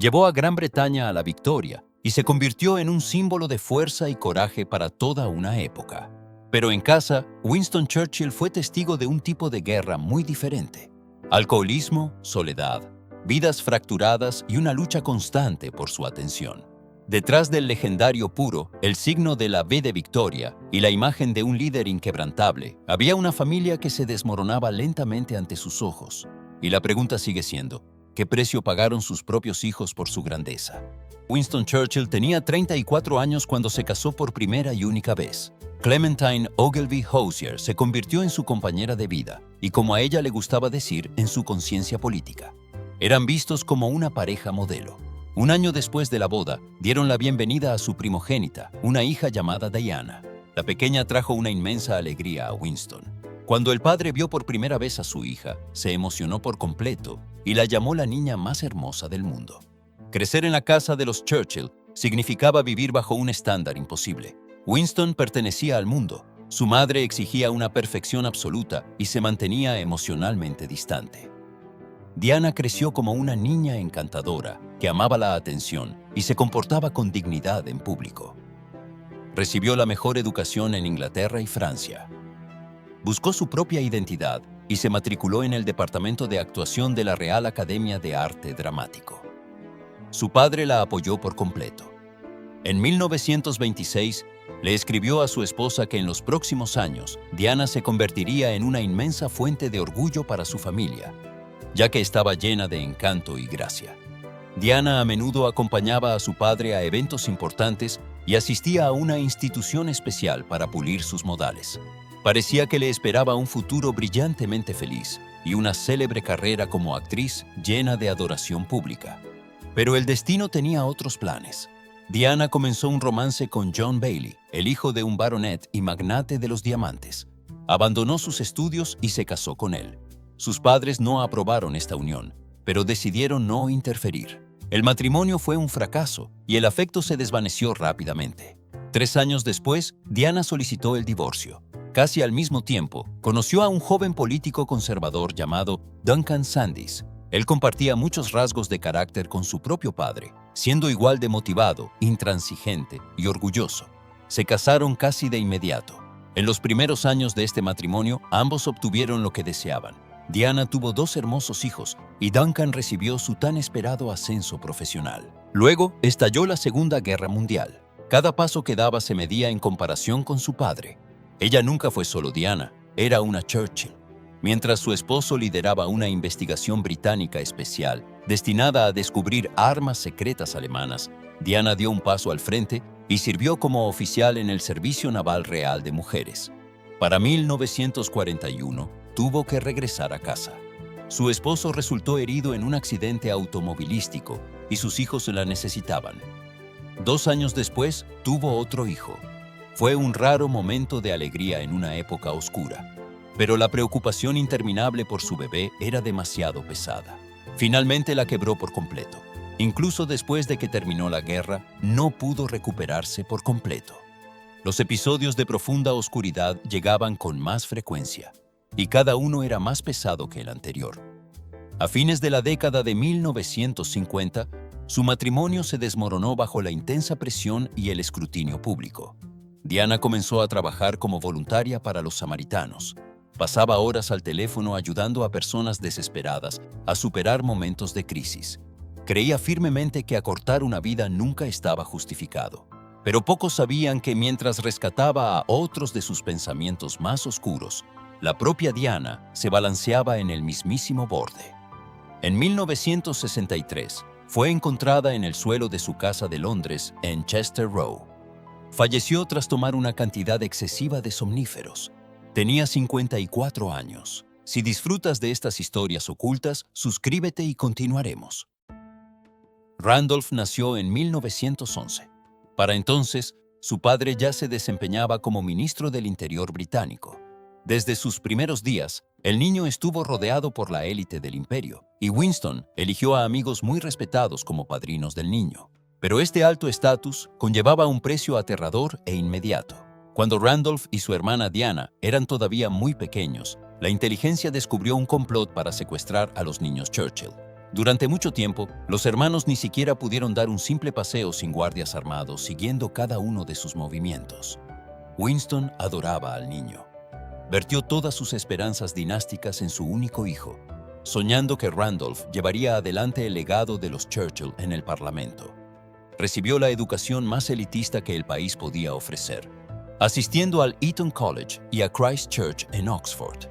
Llevó a Gran Bretaña a la victoria y se convirtió en un símbolo de fuerza y coraje para toda una época. Pero en casa, Winston Churchill fue testigo de un tipo de guerra muy diferente. Alcoholismo, soledad, vidas fracturadas y una lucha constante por su atención. Detrás del legendario puro, el signo de la V de Victoria y la imagen de un líder inquebrantable, había una familia que se desmoronaba lentamente ante sus ojos. Y la pregunta sigue siendo, ¿qué precio pagaron sus propios hijos por su grandeza? Winston Churchill tenía 34 años cuando se casó por primera y única vez. Clementine Ogilvy Hosier se convirtió en su compañera de vida y, como a ella le gustaba decir, en su conciencia política. Eran vistos como una pareja modelo. Un año después de la boda, dieron la bienvenida a su primogénita, una hija llamada Diana. La pequeña trajo una inmensa alegría a Winston. Cuando el padre vio por primera vez a su hija, se emocionó por completo y la llamó la niña más hermosa del mundo. Crecer en la casa de los Churchill significaba vivir bajo un estándar imposible. Winston pertenecía al mundo. Su madre exigía una perfección absoluta y se mantenía emocionalmente distante. Diana creció como una niña encantadora que amaba la atención y se comportaba con dignidad en público. Recibió la mejor educación en Inglaterra y Francia. Buscó su propia identidad y se matriculó en el departamento de actuación de la Real Academia de Arte Dramático. Su padre la apoyó por completo. En 1926, le escribió a su esposa que en los próximos años, Diana se convertiría en una inmensa fuente de orgullo para su familia, ya que estaba llena de encanto y gracia. Diana a menudo acompañaba a su padre a eventos importantes y asistía a una institución especial para pulir sus modales. Parecía que le esperaba un futuro brillantemente feliz y una célebre carrera como actriz llena de adoración pública. Pero el destino tenía otros planes. Diana comenzó un romance con John Bailey, el hijo de un baronet y magnate de los diamantes. Abandonó sus estudios y se casó con él. Sus padres no aprobaron esta unión, pero decidieron no interferir. El matrimonio fue un fracaso y el afecto se desvaneció rápidamente. 3 años después, Diana solicitó el divorcio. Casi al mismo tiempo, conoció a un joven político conservador llamado Duncan Sandys. Él compartía muchos rasgos de carácter con su propio padre, siendo igual de motivado, intransigente y orgulloso. Se casaron casi de inmediato. En los primeros años de este matrimonio, ambos obtuvieron lo que deseaban. Diana tuvo 2 hermosos hijos y Duncan recibió su tan esperado ascenso profesional. Luego estalló la Segunda Guerra Mundial. Cada paso que daba se medía en comparación con su padre. Ella nunca fue solo Diana, era una Churchill. Mientras su esposo lideraba una investigación británica especial destinada a descubrir armas secretas alemanas, Diana dio un paso al frente y sirvió como oficial en el Servicio Naval Real de Mujeres. Para 1941, tuvo que regresar a casa. Su esposo resultó herido en un accidente automovilístico y sus hijos la necesitaban. 2 años después, tuvo otro hijo. Fue un raro momento de alegría en una época oscura. Pero la preocupación interminable por su bebé era demasiado pesada. Finalmente la quebró por completo. Incluso después de que terminó la guerra, no pudo recuperarse por completo. Los episodios de profunda oscuridad llegaban con más frecuencia, y cada uno era más pesado que el anterior. A fines de la década de 1950, su matrimonio se desmoronó bajo la intensa presión y el escrutinio público. Diana comenzó a trabajar como voluntaria para los samaritanos. Pasaba horas al teléfono ayudando a personas desesperadas a superar momentos de crisis. Creía firmemente que acortar una vida nunca estaba justificado. Pero pocos sabían que mientras rescataba a otros de sus pensamientos más oscuros, la propia Diana se balanceaba en el mismísimo borde. En 1963, fue encontrada en el suelo de su casa de Londres, en Chester Row. Falleció tras tomar una cantidad excesiva de somníferos. Tenía 54 años. Si disfrutas de estas historias ocultas, suscríbete y continuaremos. Randolph nació en 1911. Para entonces, su padre ya se desempeñaba como ministro del Interior británico. Desde sus primeros días, el niño estuvo rodeado por la élite del imperio, y Winston eligió a amigos muy respetados como padrinos del niño. Pero este alto estatus conllevaba un precio aterrador e inmediato. Cuando Randolph y su hermana Diana eran todavía muy pequeños, la inteligencia descubrió un complot para secuestrar a los niños Churchill. Durante mucho tiempo, los hermanos ni siquiera pudieron dar un simple paseo sin guardias armados siguiendo cada uno de sus movimientos. Winston adoraba al niño. Vertió todas sus esperanzas dinásticas en su único hijo, soñando que Randolph llevaría adelante el legado de los Churchill en el Parlamento. Recibió la educación más elitista que el país podía ofrecer, asistiendo al Eton College y a Christ Church en Oxford.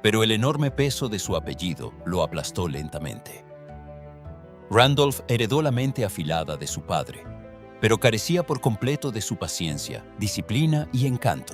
Pero el enorme peso de su apellido lo aplastó lentamente. Randolph heredó la mente afilada de su padre, pero carecía por completo de su paciencia, disciplina y encanto.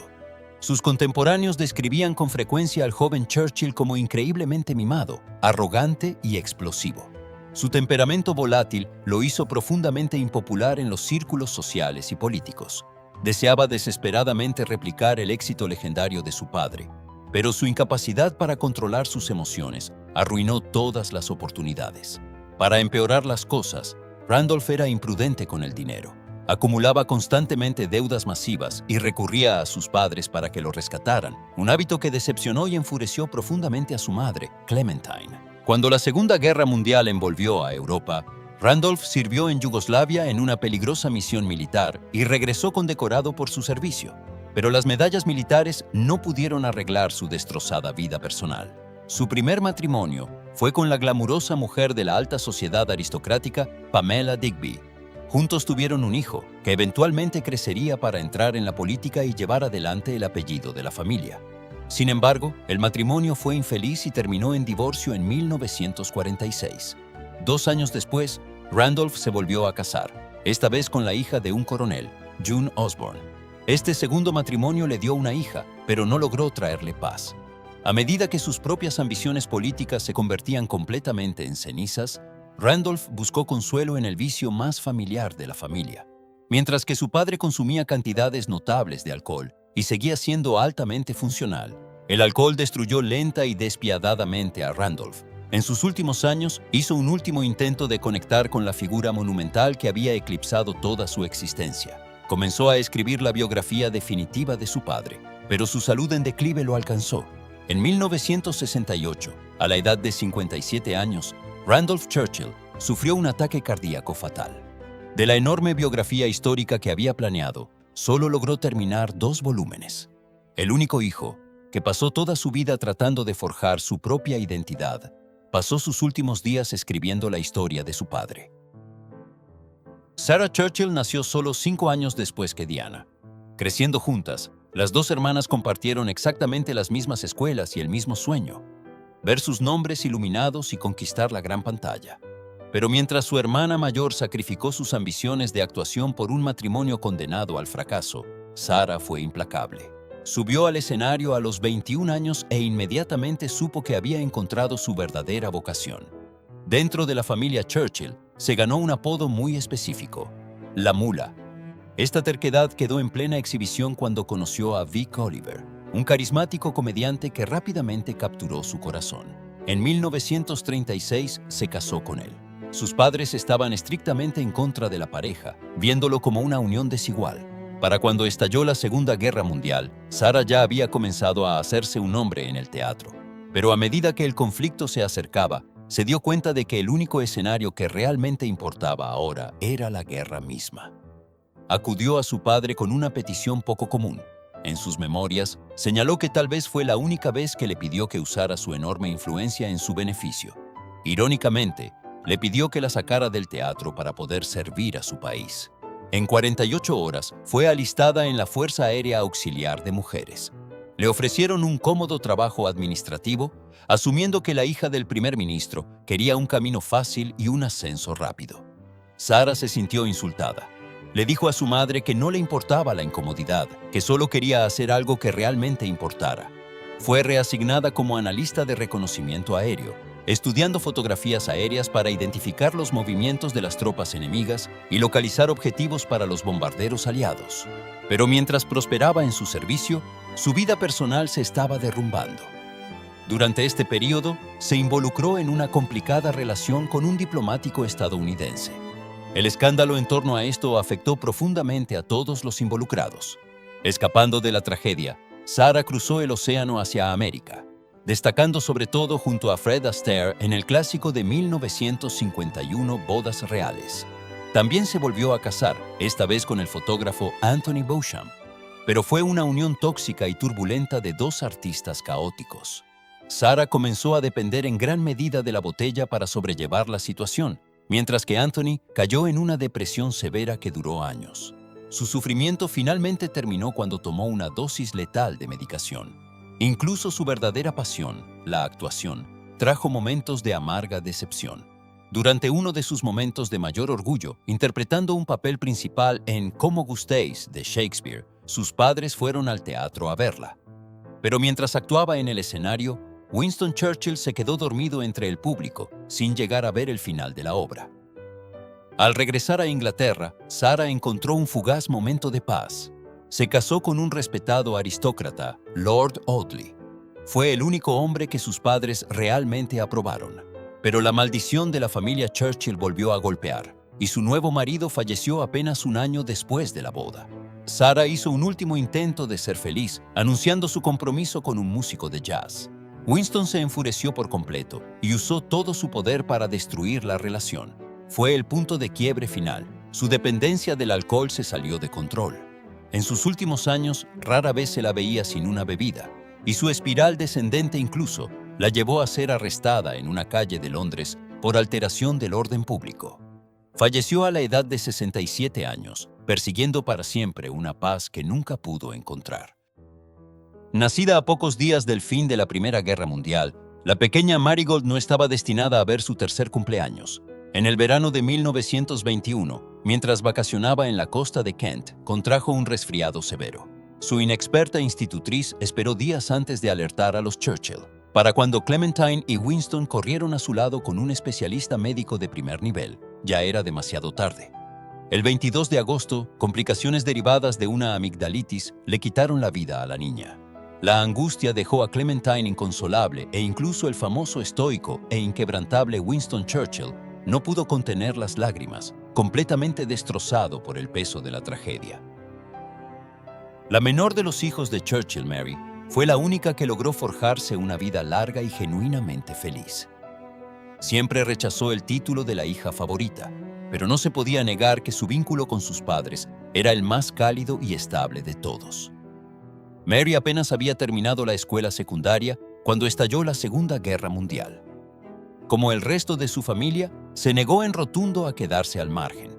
Sus contemporáneos describían con frecuencia al joven Churchill como increíblemente mimado, arrogante y explosivo. Su temperamento volátil lo hizo profundamente impopular en los círculos sociales y políticos. Deseaba desesperadamente replicar el éxito legendario de su padre, pero su incapacidad para controlar sus emociones arruinó todas las oportunidades. Para empeorar las cosas, Randolph era imprudente con el dinero. Acumulaba constantemente deudas masivas y recurría a sus padres para que lo rescataran, un hábito que decepcionó y enfureció profundamente a su madre, Clementine. Cuando la Segunda Guerra Mundial envolvió a Europa, Randolph sirvió en Yugoslavia en una peligrosa misión militar y regresó condecorado por su servicio. Pero las medallas militares no pudieron arreglar su destrozada vida personal. Su primer matrimonio fue con la glamurosa mujer de la alta sociedad aristocrática, Pamela Digby. Juntos tuvieron un hijo, que eventualmente crecería para entrar en la política y llevar adelante el apellido de la familia. Sin embargo, el matrimonio fue infeliz y terminó en divorcio en 1946. 2 años después, Randolph se volvió a casar, esta vez con la hija de un coronel, June Osborne. Este segundo matrimonio le dio una hija, pero no logró traerle paz. A medida que sus propias ambiciones políticas se convertían completamente en cenizas, Randolph buscó consuelo en el vicio más familiar de la familia. Mientras que su padre consumía cantidades notables de alcohol y seguía siendo altamente funcional, el alcohol destruyó lenta y despiadadamente a Randolph. En sus últimos años, hizo un último intento de conectar con la figura monumental que había eclipsado toda su existencia. Comenzó a escribir la biografía definitiva de su padre, pero su salud en declive lo alcanzó. En 1968, a la edad de 57 años, Randolph Churchill sufrió un ataque cardíaco fatal. De la enorme biografía histórica que había planeado, solo logró terminar 2 volúmenes. El único hijo, que pasó toda su vida tratando de forjar su propia identidad, pasó sus últimos días escribiendo la historia de su padre. Sarah Churchill nació solo 5 años después que Diana. Creciendo juntas, las 2 hermanas compartieron exactamente las mismas escuelas y el mismo sueño: ver sus nombres iluminados y conquistar la gran pantalla. Pero mientras su hermana mayor sacrificó sus ambiciones de actuación por un matrimonio condenado al fracaso, Sarah fue implacable. Subió al escenario a los 21 años e inmediatamente supo que había encontrado su verdadera vocación. Dentro de la familia Churchill, se ganó un apodo muy específico: la mula. Esta terquedad quedó en plena exhibición cuando conoció a Vic Oliver, un carismático comediante que rápidamente capturó su corazón. En 1936 se casó con él. Sus padres estaban estrictamente en contra de la pareja, viéndolo como una unión desigual. Para cuando estalló la Segunda Guerra Mundial, Sarah ya había comenzado a hacerse un nombre en el teatro. Pero a medida que el conflicto se acercaba, se dio cuenta de que el único escenario que realmente importaba ahora era la guerra misma. Acudió a su padre con una petición poco común. En sus memorias, señaló que tal vez fue la única vez que le pidió que usara su enorme influencia en su beneficio. Irónicamente, le pidió que la sacara del teatro para poder servir a su país. En 48 horas, fue alistada en la Fuerza Aérea Auxiliar de Mujeres. Le ofrecieron un cómodo trabajo administrativo, asumiendo que la hija del primer ministro quería un camino fácil y un ascenso rápido. Sarah se sintió insultada. Le dijo a su madre que no le importaba la incomodidad, que solo quería hacer algo que realmente importara. Fue reasignada como analista de reconocimiento aéreo, estudiando fotografías aéreas para identificar los movimientos de las tropas enemigas y localizar objetivos para los bombarderos aliados. Pero mientras prosperaba en su servicio, su vida personal se estaba derrumbando. Durante este periodo, se involucró en una complicada relación con un diplomático estadounidense. El escándalo en torno a esto afectó profundamente a todos los involucrados. Escapando de la tragedia, Sarah cruzó el océano hacia América. destacando sobre todo junto a Fred Astaire en el clásico de 1951 Bodas Reales. También se volvió a casar, esta vez con el fotógrafo Anthony Beauchamp, pero fue una unión tóxica y turbulenta de dos artistas caóticos. Sarah comenzó a depender en gran medida de la botella para sobrellevar la situación, mientras que Anthony cayó en una depresión severa que duró años. Su sufrimiento finalmente terminó cuando tomó una dosis letal de medicación. Incluso su verdadera pasión, la actuación, trajo momentos de amarga decepción. Durante uno de sus momentos de mayor orgullo, interpretando un papel principal en Como gustéis de Shakespeare, sus padres fueron al teatro a verla. Pero mientras actuaba en el escenario, Winston Churchill se quedó dormido entre el público, sin llegar a ver el final de la obra. Al regresar a Inglaterra, Sarah encontró un fugaz momento de paz. Se casó con un respetado aristócrata, Lord Audley. Fue el único hombre que sus padres realmente aprobaron. Pero la maldición de la familia Churchill volvió a golpear, y su nuevo marido falleció apenas un año después de la boda. Sarah hizo un último intento de ser feliz, anunciando su compromiso con un músico de jazz. Winston se enfureció por completo y usó todo su poder para destruir la relación. Fue el punto de quiebre final. Su dependencia del alcohol se salió de control. En sus últimos años, rara vez se la veía sin una bebida, y su espiral descendente incluso la llevó a ser arrestada en una calle de Londres por alteración del orden público. Falleció a la edad de 67 años, persiguiendo para siempre una paz que nunca pudo encontrar. Nacida a pocos días del fin de la Primera Guerra Mundial, la pequeña Marigold no estaba destinada a ver su tercer cumpleaños. En el verano de 1921, mientras vacacionaba en la costa de Kent, contrajo un resfriado severo. Su inexperta institutriz esperó días antes de alertar a los Churchill, para cuando Clementine y Winston corrieron a su lado con un especialista médico de primer nivel. Ya era demasiado tarde. El 22 de agosto, complicaciones derivadas de una amigdalitis le quitaron la vida a la niña. La angustia dejó a Clementine inconsolable e incluso el famoso estoico e inquebrantable Winston Churchill no pudo contener las lágrimas, completamente destrozado por el peso de la tragedia. La menor de los hijos de Churchill, Mary, fue la única que logró forjarse una vida larga y genuinamente feliz. Siempre rechazó el título de la hija favorita, pero no se podía negar que su vínculo con sus padres era el más cálido y estable de todos. Mary apenas había terminado la escuela secundaria cuando estalló la Segunda Guerra Mundial. Como el resto de su familia, se negó en rotundo a quedarse al margen.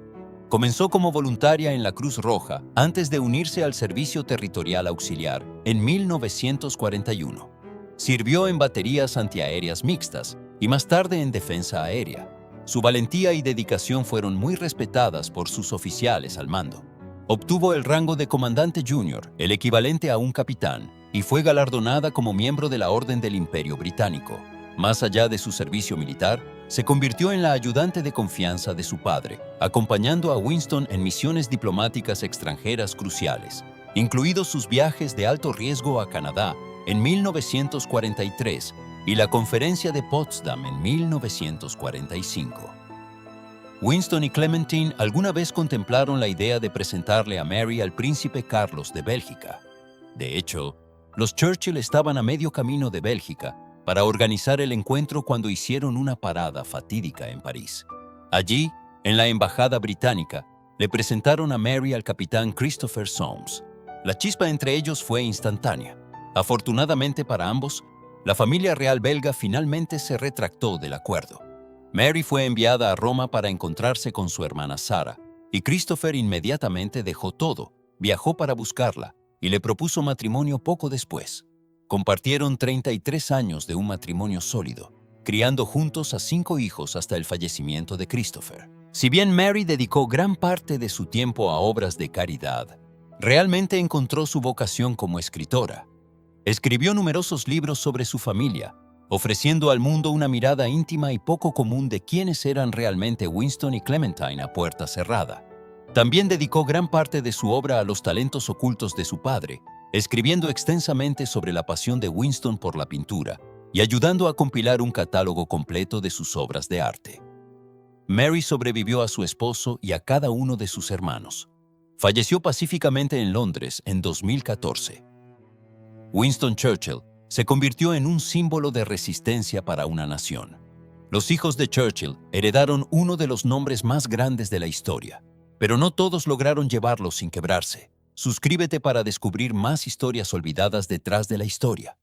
Comenzó como voluntaria en la Cruz Roja antes de unirse al Servicio Territorial Auxiliar en 1941. Sirvió en baterías antiaéreas mixtas y más tarde en defensa aérea. Su valentía y dedicación fueron muy respetadas por sus oficiales al mando. Obtuvo el rango de comandante junior, el equivalente a un capitán, y fue galardonada como miembro de la Orden del Imperio Británico. Más allá de su servicio militar, se convirtió en la ayudante de confianza de su padre, acompañando a Winston en misiones diplomáticas extranjeras cruciales, incluidos sus viajes de alto riesgo a Canadá en 1943 y la Conferencia de Potsdam en 1945. Winston y Clementine alguna vez contemplaron la idea de presentarle a Mary al príncipe Carlos de Bélgica. De hecho, los Churchill estaban a medio camino de Bélgica para organizar el encuentro cuando hicieron una parada fatídica en París. Allí, en la embajada británica, le presentaron a Mary al capitán Christopher Soames. La chispa entre ellos fue instantánea. Afortunadamente para ambos, la familia real belga finalmente se retractó del acuerdo. Mary fue enviada a Roma para encontrarse con su hermana Sarah, y Christopher inmediatamente dejó todo, viajó para buscarla y le propuso matrimonio poco después. Compartieron 33 años de un matrimonio sólido, criando juntos a 5 hijos hasta el fallecimiento de Christopher. Si bien Mary dedicó gran parte de su tiempo a obras de caridad, realmente encontró su vocación como escritora. Escribió numerosos libros sobre su familia, ofreciendo al mundo una mirada íntima y poco común de quiénes eran realmente Winston y Clementine a puerta cerrada. También dedicó gran parte de su obra a los talentos ocultos de su padre, escribiendo extensamente sobre la pasión de Winston por la pintura y ayudando a compilar un catálogo completo de sus obras de arte. Mary sobrevivió a su esposo y a cada uno de sus hermanos. Falleció pacíficamente en Londres en 2014. Winston Churchill se convirtió en un símbolo de resistencia para una nación. Los hijos de Churchill heredaron uno de los nombres más grandes de la historia, pero no todos lograron llevarlo sin quebrarse. Suscríbete para descubrir más historias olvidadas detrás de la historia.